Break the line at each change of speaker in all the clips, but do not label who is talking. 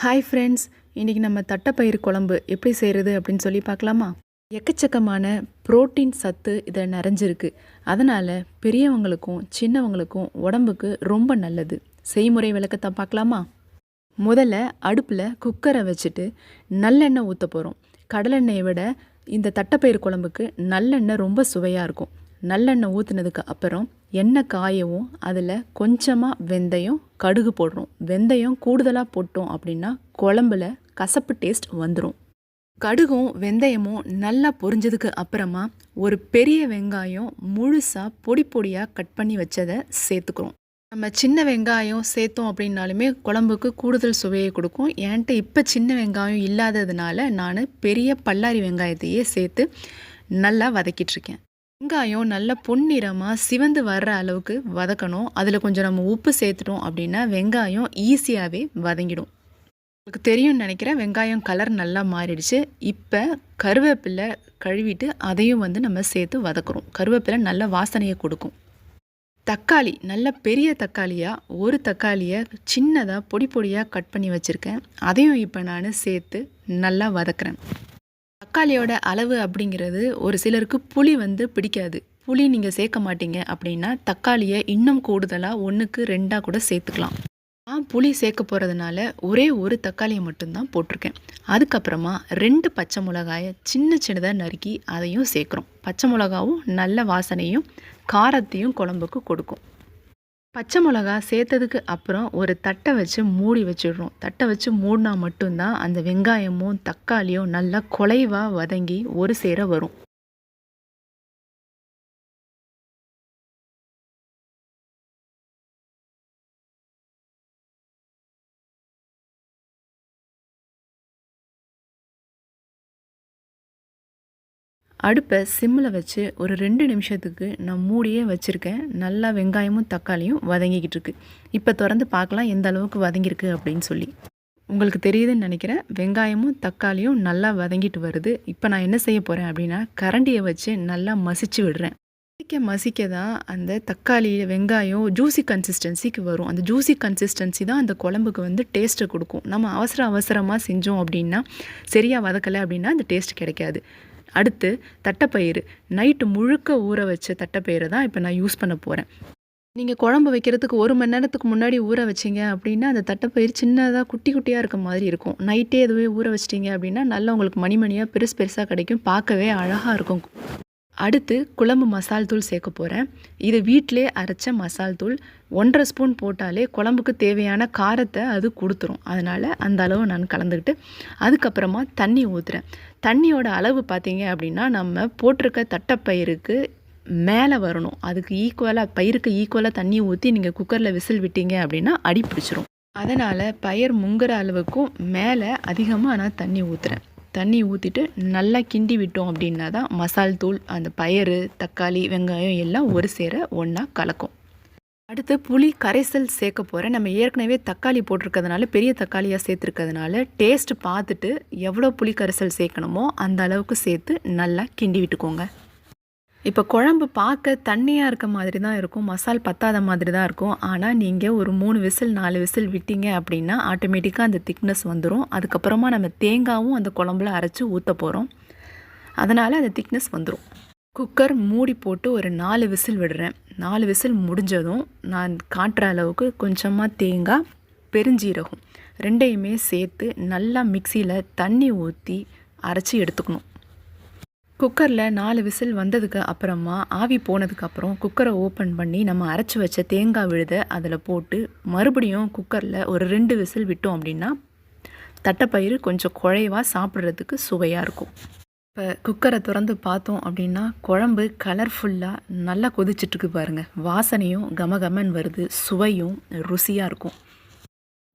Hi friends, இன்றைக்கி நம்ம தட்டைப்பயிறு குழம்பு எப்படி செய்கிறது அப்படின்னு சொல்லி பார்க்கலாமா? எக்கச்சக்கமான புரோட்டீன் சத்து இதில் நிறைஞ்சிருக்கு. அதனால் பெரியவங்களுக்கும் சின்னவங்களுக்கும் உடம்புக்கு ரொம்ப நல்லது. செய்முறை விளக்கத்தை பார்க்கலாமா? முதல்ல அடுப்பில் குக்கரை வச்சுட்டு நல்லெண்ணெய் ஊற்ற போகிறோம். கடலெண்ணெயை விட இந்த தட்டைப்பயிறு குழம்புக்கு நல்லெண்ணெய் ரொம்ப சுவையாக இருக்கும். நல்லெண்ணெய் ஊற்றுனதுக்கு அப்புறம் எண்ணெய் காயவும் அதில் கொஞ்சமாக வெந்தயம், கடுகு போடுறோம். வெந்தயம் கூடுதலாக போட்டோம் அப்படின்னா குழம்புல கசப்பு டேஸ்ட் வந்துடும். கடுகும் வெந்தயமும் நல்லா பொரிஞ்சதுக்கு அப்புறமா ஒரு பெரிய வெங்காயம் முழுசாக பொடி பொடியாக கட் பண்ணி வச்சதை சேர்த்துக்கிறோம். நம்ம சின்ன வெங்காயம் சேர்த்தோம் அப்படின்னாலுமே குழம்புக்கு கூடுதல் சுவையை கொடுக்கும். என்கிட்ட இப்போ சின்ன வெங்காயம் இல்லாததுனால நான் பெரிய பல்லாரி வெங்காயத்தையே சேர்த்து நல்லா வதக்கிட்டுருக்கேன். வெங்காயம் நல்லா பொன்னிறமாக சிவந்து வர்ற அளவுக்கு வதக்கணும். அதில் கொஞ்சம் நம்ம உப்பு சேர்த்துட்டோம் அப்படின்னா வெங்காயம் ஈஸியாகவே வதங்கிடும். உங்களுக்கு தெரியும்னு நினைக்கிறேன், வெங்காயம் கலர் நல்லா மாறிடுச்சு. இப்போ கருவேப்பிலை கழுவிட்டு அதையும் நம்ம சேர்த்து வதக்குறோம். கருவேப்பிலை நல்ல வாசனையை கொடுக்கும். தக்காளி நல்ல பெரிய தக்காளியாக ஒரு தக்காளியை சின்னதாக பொடி பொடியாக கட் பண்ணி வச்சுருக்கேன். அதையும் இப்போ நான் சேர்த்து நல்லா வதக்குறேன். தக்காளியோட அளவு அப்படிங்கிறது ஒரு சிலருக்கு புளி பிடிக்காது. புளி நீங்கள் சேர்க்க மாட்டீங்க அப்படின்னா தக்காளியை இன்னும் கூடுதலாக 1க்கு 2 கூட சேர்த்துக்கலாம். நான் புளி சேர்க்க போகிறதுனால ஒரே ஒரு தக்காளியை மட்டும்தான் போட்டிருக்கேன். அதுக்கப்புறமா 2 பச்சை மிளகாயை சின்ன சின்னதாக நறுக்கி அதையும் சேர்க்குறோம். பச்சை மிளகாவும் நல்ல வாசனையும் காரத்தையும் குழம்புக்கு கொடுக்கும். பச்சை மிளகா சேர்த்ததுக்கு அப்புறம் ஒரு தட்டை வச்சு மூடி வச்சிடுறோம். தட்டை வச்சு மூடினா மட்டும்தான் அந்த வெங்காயமும் தக்காளியும் நல்லா குலைவாக வதங்கி ஒரு சேர வரும். அடுப்பை சிம்மில் வச்சு ஒரு 2 நிமிஷத்துக்கு நான் மூடியே வச்சுருக்கேன். நல்லா வெங்காயமும் தக்காளியும் வதங்கிக்கிட்டு இருக்கு. இப்போ திறந்து பார்க்கலாம் எந்த அளவுக்கு வதங்கியிருக்கு அப்படின்னு சொல்லி. உங்களுக்கு தெரியுதுன்னு நினைக்கிறேன். வெங்காயமும் தக்காளியும் நல்லா வதங்கிட்டு வருது. இப்போ நான் என்ன செய்ய போகிறேன் அப்படின்னா கரண்டியை வச்சு நல்லா மசிச்சு விடுறேன். மசிக்க தான் அந்த தக்காளி வெங்காயம் ஜூசி கன்சிஸ்டன்சிக்கு வரும். அந்த ஜூசி கன்சிஸ்டன்சி தான் அந்த குழம்புக்கு டேஸ்ட்டை கொடுக்கும். நம்ம அவசரமாக செஞ்சோம் அப்படின்னா சரியாக வதக்கலை அப்படின்னா அந்த டேஸ்ட் கிடைக்காது. அடுத்து தட்டைப்பயிறு நைட்டு முழுக்க ஊற வச்ச தட்டைப்பயிறு தான் இப்போ நான் யூஸ் பண்ண போகிறேன். நீங்கள் குழம்பு வைக்கிறதுக்கு 1 மணி நேரத்துக்கு முன்னாடி ஊற வச்சிங்க அப்படின்னா அந்த தட்டைப்பயிறு சின்னதாக குட்டி குட்டியாக இருக்க மாதிரி இருக்கும். நைட்டே எதுவே ஊற வச்சிட்டிங்க அப்படின்னா நல்லா உங்களுக்கு மணியாக பெருசாக கிடைக்கும். பார்க்கவே அழகாக இருக்கும். அடுத்து குழம்பு மசால் தூள் சேர்க்க போகிறேன். இது வீட்டிலே அரைச்ச மசால் தூள். 1.5 ஸ்பூன் போட்டாலே குழம்புக்கு தேவையான காரத்தை அது கொடுத்துரும். அதனால் அந்த அளவு நான் கலந்துக்கிட்டு அதுக்கப்புறமா தண்ணி ஊற்றுறேன். தண்ணியோட அளவு பார்த்தீங்க அப்படின்னா நம்ம போட்டிருக்க தட்டைப்பயிருக்கு மேலே வரணும். அதுக்கு பயிருக்கு ஈக்குவலாக தண்ணி ஊற்றி நீங்கள் குக்கரில் விசில் விட்டீங்க அப்படின்னா அடி பிடிச்சிரும். அதனால் பயிர் முங்குற அளவுக்கும் மேலே அதிகமாக நான் தண்ணி ஊற்றுறேன். தண்ணி ஊற்றிட்டு நல்லா கிண்டி விட்டோம் அப்படின்னா தான் மசால் தூள் அந்த பயிறு தக்காளி வெங்காயம் எல்லாம் ஒரு சேர ஒன்றா கலக்கும். அடுத்து புளி கரைசல் சேர்க்க போகிறேன். நம்ம ஏற்கனவே தக்காளி போட்டிருக்கிறதுனால பெரிய தக்காளியாக சேர்த்துருக்கிறதுனால டேஸ்ட் பார்த்துட்டு எவ்வளோ புளி கரைசல் சேர்க்கணுமோ அந்த அளவுக்கு சேர்த்து நல்லா கிண்டி விட்டுக்கோங்க. இப்போ குழம்பு பார்க்க தண்ணியாக இருக்க மாதிரி தான் இருக்கும், மசால் பத்தாத மாதிரி தான் இருக்கும். ஆனால் நீங்கள் ஒரு 3 விசில் 4 விசில் விட்டீங்க அப்படின்னா ஆட்டோமேட்டிக்காக அந்த திக்னஸ் வந்துடும். அதுக்கப்புறமா நம்ம தேங்காயும் அந்த குழம்புல அரைச்சி ஊற்ற போகிறோம். அதனால் அந்த திக்னஸ் வந்துடும். குக்கர் மூடி போட்டு ஒரு 4 விசில் விடுறேன். 4 விசில் முடிஞ்சதும் நான் காட்டுற அளவுக்கு கொஞ்சமாக தேங்காய் பெருஞ்சீரகம் 2யுமே சேர்த்து நல்லா மிக்சியில் தண்ணி ஊற்றி அரைச்சி எடுத்துக்கணும். குக்கரில் 4 விசில் வந்ததுக்கு அப்புறமா ஆவி போனதுக்கப்புறம் குக்கரை ஓப்பன் பண்ணி நம்ம அரைச்சி வச்ச தேங்காய் விழுதை அதில் போட்டு மறுபடியும் குக்கரில் ஒரு 2 விசில் விட்டோம் அப்படின்னா தட்டைப்பயிறு கொஞ்சம் குழைவாக சாப்பிட்றதுக்கு சுவையாக இருக்கும். இப்போ குக்கரை திறந்து பார்த்தோம் அப்படின்னா குழம்பு கலர்ஃபுல்லாக நல்லா கொதிச்சிட்ருக்கு பாருங்கள். வாசனையும் கமகமன் வருது, சுவையும் ருசியாக இருக்கும்.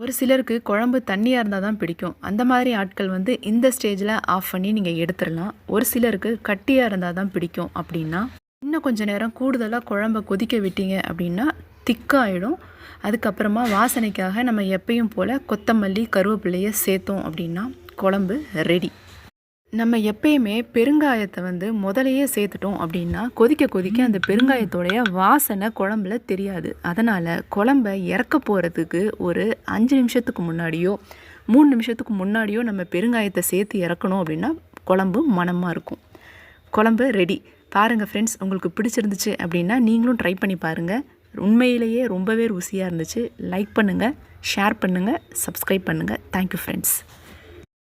ஒரு சிலருக்கு குழம்பு தண்ணியாக இருந்தால் தான் பிடிக்கும். அந்த மாதிரி ஆட்கள் இந்த ஸ்டேஜில் ஆஃப் பண்ணி நீங்கள் எடுத்துடலாம். ஒரு சிலருக்கு கட்டியாக இருந்தால் தான் பிடிக்கும் அப்படின்னா இன்னும் கொஞ்சம் நேரம் கூடுதலாக குழம்பை கொதிக்க விட்டீங்க அப்படின்னா திக்காயிடும். அதுக்கப்புறமா வாசனைக்காக நம்ம எப்பயும் போல் கொத்தமல்லி கருவேப்பிலையை சேர்த்தோம் அப்படின்னா குழம்பு ரெடி. நம்ம எப்பயுமே பெருங்காயத்தை முதலையே சேர்த்துட்டோம் அப்படின்னா கொதிக்க கொதிக்க அந்த பெருங்காயத்தோடைய வாசனை குழம்புல தெரியாது. அதனால் குழம்பை இறக்க போகிறதுக்கு ஒரு 5 நிமிஷத்துக்கு முன்னாடியோ 3 நிமிஷத்துக்கு முன்னாடியோ நம்ம பெருங்காயத்தை சேர்த்து இறக்கணும் அப்படின்னா குழம்பு மணமாக இருக்கும். குழம்பு ரெடி. பாருங்கள் ஃப்ரெண்ட்ஸ், உங்களுக்கு பிடிச்சிருந்துச்சு அப்படின்னா நீங்களும் ட்ரை பண்ணி பாருங்கள். உண்மையிலேயே ரொம்பவே ருசியாக இருந்துச்சு. லைக் பண்ணுங்கள், ஷேர் பண்ணுங்கள், சப்ஸ்கிரைப் பண்ணுங்கள். Thank you friends.